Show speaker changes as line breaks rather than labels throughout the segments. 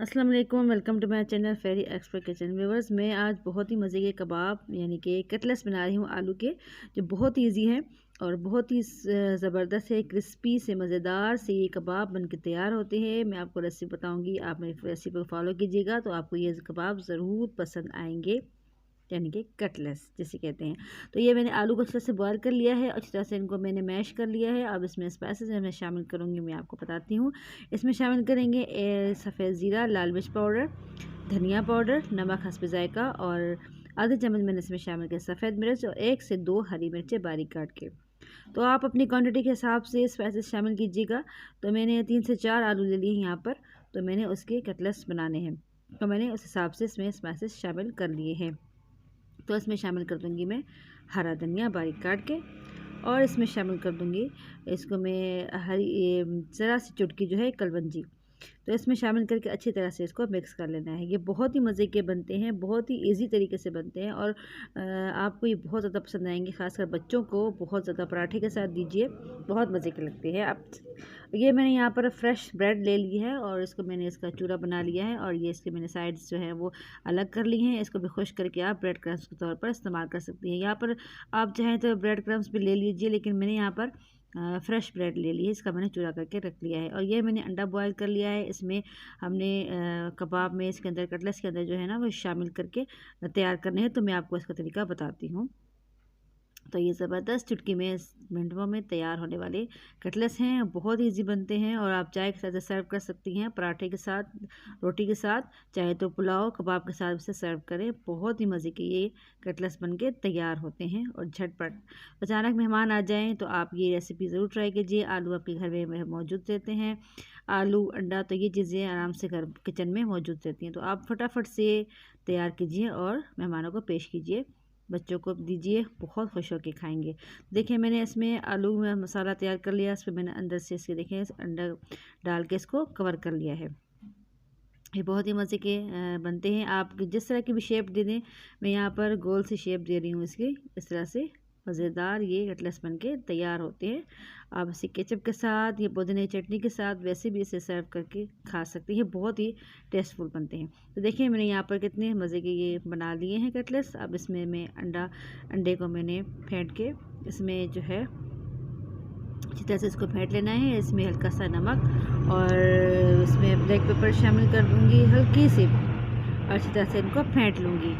अस्सलाम वालेकुम, welcome to my channel fairy expert kitchen. Viewers, मैं आज बहुत ही मज़े के कबाब यानी कि कटलेट्स बना रही हूँ आलू के, जो बहुत ईजी हैं और बहुत ही ज़बरदस्त है। क्रिस्पी से मज़ेदार से ये कबाब बनके तैयार होते हैं। मैं आपको रेसिपी बताऊँगी, आप मेरी रेसिपी को फॉलो कीजिएगा तो आपको ये कबाब ज़रूर पसंद आएंगे, यानी कि कटलेट्स जिसे कहते हैं। तो ये मैंने आलू को अच्छे से बॉयल कर लिया है, अच्छी तरह से इनको मैंने मैश कर लिया है। अब इसमें स्पाइसेस मैं शामिल करूँगी, मैं आपको बताती हूँ। इसमें शामिल करेंगे सफ़ेद ज़ीरा, लाल मिर्च पाउडर, धनिया पाउडर, नमक हस्ब ज़ायक़ा और आधे चम्मच मैंने इसमें शामिल किया सफ़ेद मिर्च और 1 से 2 हरी मिर्चें बारीक काट के। तो आप अपनी क्वांटिटी के हिसाब से स्पाइसेस शामिल कीजिएगा। तो मैंने 3 से 4 आलू ले लिए यहाँ पर, तो मैंने उसके कटलेट्स बनाने हैं, तो मैंने उस हिसाब से इसमें स्पाइसेस शामिल कर लिए हैं। तो इसमें शामिल कर दूँगी मैं हरा धनिया बारीक काट के, और इसमें शामिल कर दूँगी इसको मैं ज़रा सी चुटकी जो है कलवंजी। तो इसमें शामिल करके अच्छी तरह से इसको मिक्स कर लेना है। ये बहुत ही मज़े के बनते हैं, बहुत ही इजी तरीके से बनते हैं और आपको ये बहुत ज़्यादा पसंद आएंगे। खासकर बच्चों को बहुत ज़्यादा पराठे के साथ दीजिए, बहुत मज़े के लगते हैं। आप ये मैंने यहाँ पर फ्रेश ब्रेड ले ली है और इसको मैंने इसका चूरा बना लिया है, और ये इसके मैंने साइड्स जो है वो अलग कर ली हैं। इसको भी खुश करके आप ब्रेड क्रम्स के तौर पर इस्तेमाल कर सकती हैं। यहाँ पर आप चाहें तो ब्रेड क्रम्स भी ले लीजिए, लेकिन मैंने यहाँ पर फ्रेश ब्रेड ले ली है, इसका मैंने चूरा करके रख लिया है। और ये मैंने अंडा बॉयल कर लिया है। इसमें हमने कबाब में इसके अंदर कटलेट्स के अंदर जो है ना वो शामिल करके तैयार करने हैं। तो मैं आपको इसका तरीका बताती हूँ। तो ये ज़बरदस्त चुटकी में मिनटों में तैयार होने वाले कटलेट्स हैं, बहुत ईजी बनते हैं और आप चाय के साथ सर्व कर सकती हैं, पराठे के साथ, रोटी के साथ, चाहे तो पुलाव कबाब के साथ इसे सर्व करें। बहुत ही मज़े के ये कटलेट्स बनके तैयार होते हैं और झटपट। अचानक मेहमान आ जाएं तो आप ये रेसिपी ज़रूर ट्राई कीजिए। आलू आपके घर में मौजूद रहते हैं, आलू अंडा, तो ये चीज़ें आराम से घर किचन में मौजूद रहती हैं। तो आप फटाफट से तैयार कीजिए और मेहमानों को पेश कीजिए, बच्चों को दीजिए, बहुत खुश होकर खाएंगे। देखिए मैंने इसमें आलू में मसाला तैयार कर लिया, इसमें मैंने अंदर से इसके देखें अंडा डाल के इसको कवर कर लिया है। ये बहुत ही मज़े के बनते हैं। आप जिस तरह की भी शेप दे दें, मैं यहाँ पर गोल सी शेप दे रही हूँ इसकी। इस तरह से मज़ेदार ये कटलेट्स बन के तैयार होते हैं। आप इसे केचप के साथ या पुदीने की चटनी के साथ वैसे भी इसे सर्व करके खा सकते हैं, बहुत ही टेस्टफुल बनते हैं। तो देखिए मैंने यहाँ पर कितने मज़े के ये बना लिए हैं कटलेट्स। अब इसमें मैं अंडे को मैंने फेंट के इसमें जो है अच्छी तरह से इसको फेंट लेना है। इसमें हल्का सा नमक और इसमें ब्लैक पेपर शामिल कर दूँगी हल्की सी, अच्छी तरह से इनको फेंट लूँगी।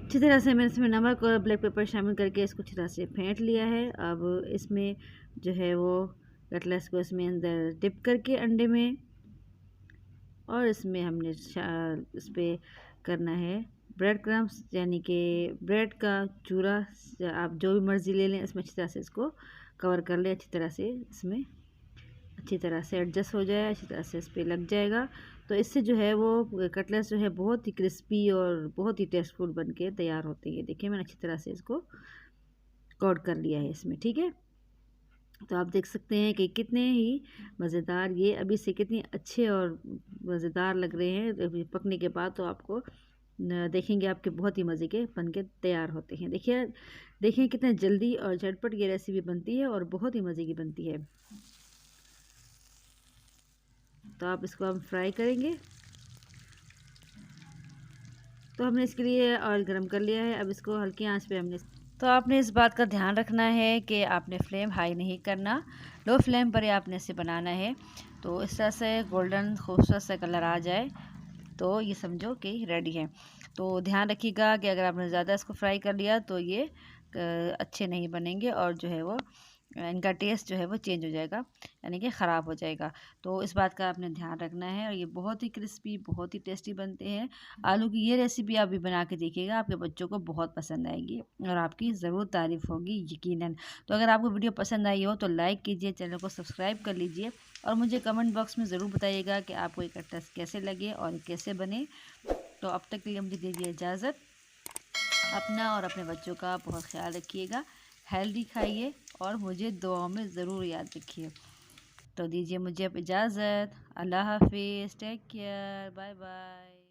अच्छी तरह से मैंने इसमें नमक और ब्लैक पेपर शामिल करके इसको अच्छी तरह से फेंट लिया है। अब इसमें जो है वो कटलेट्स को इसमें अंदर डिप करके अंडे में, और इसमें हमने इस पर करना है ब्रेड क्रम्स, यानी कि ब्रेड का चूरा। आप जो भी मर्ज़ी ले लें, इसमें अच्छी तरह से इसको कवर कर लें, अच्छी तरह से इसमें अच्छी तरह से एडजस्ट हो जाए, अच्छी तरह से इस पर लग जाएगा। तो इससे जो है वो कटलेट्स जो है बहुत ही क्रिस्पी और बहुत ही टेस्टफुल बन के तैयार होते हैं। देखिए मैंने अच्छी तरह से इसको कोट कर लिया है इसमें, ठीक है। तो आप देख सकते हैं कि कितने ही मज़ेदार ये अभी से कितने अच्छे और मज़ेदार लग रहे हैं। अभी पकने के बाद तो आपको देखेंगे आपके बहुत ही मज़े के बन के तैयार होते हैं। देखिए कितने जल्दी और झटपट ये रेसिपी बनती है और बहुत ही मज़े की बनती है। तो आप इसको हम फ्राई करेंगे। तो हमने इसके लिए ऑयल गरम कर लिया है। अब इसको हल्की आंच पे हमने, तो आपने इस बात का ध्यान रखना है कि आपने फ्लेम हाई नहीं करना, लो फ्लेम पर ही आपने इसे बनाना है। तो इस तरह से गोल्डन खूबसूरत सा कलर आ जाए तो ये समझो कि रेडी है। तो ध्यान रखिएगा कि अगर आपने ज़्यादा इसको फ्राई कर लिया तो ये अच्छे नहीं बनेंगे और जो है वो इनका टेस्ट जो है वो चेंज हो जाएगा, यानी कि ख़राब हो जाएगा। तो इस बात का आपने ध्यान रखना है। और ये बहुत ही क्रिस्पी, बहुत ही टेस्टी बनते हैं। आलू की ये रेसिपी आप भी बना के देखिएगा, आपके बच्चों को बहुत पसंद आएगी और आपकी ज़रूर तारीफ़ होगी यकीनन। तो अगर आपको वीडियो पसंद आई हो तो लाइक कीजिए, चैनल को सब्सक्राइब कर लीजिए और मुझे कमेंट बॉक्स में ज़रूर बताइएगा कि आपको ये कटलेट्स कैसे लगे और कैसे बने। तो अब तक के लिए मुझे दीजिए इजाज़त। अपना और अपने बच्चों का बहुत ख्याल रखिएगा, हेल्दी खाइए और मुझे दुआओं में ज़रूर याद रखिए। तो दीजिए मुझे अब इजाज़त। अल्लाह हाफिज़, टेक केयर, बाय बाय।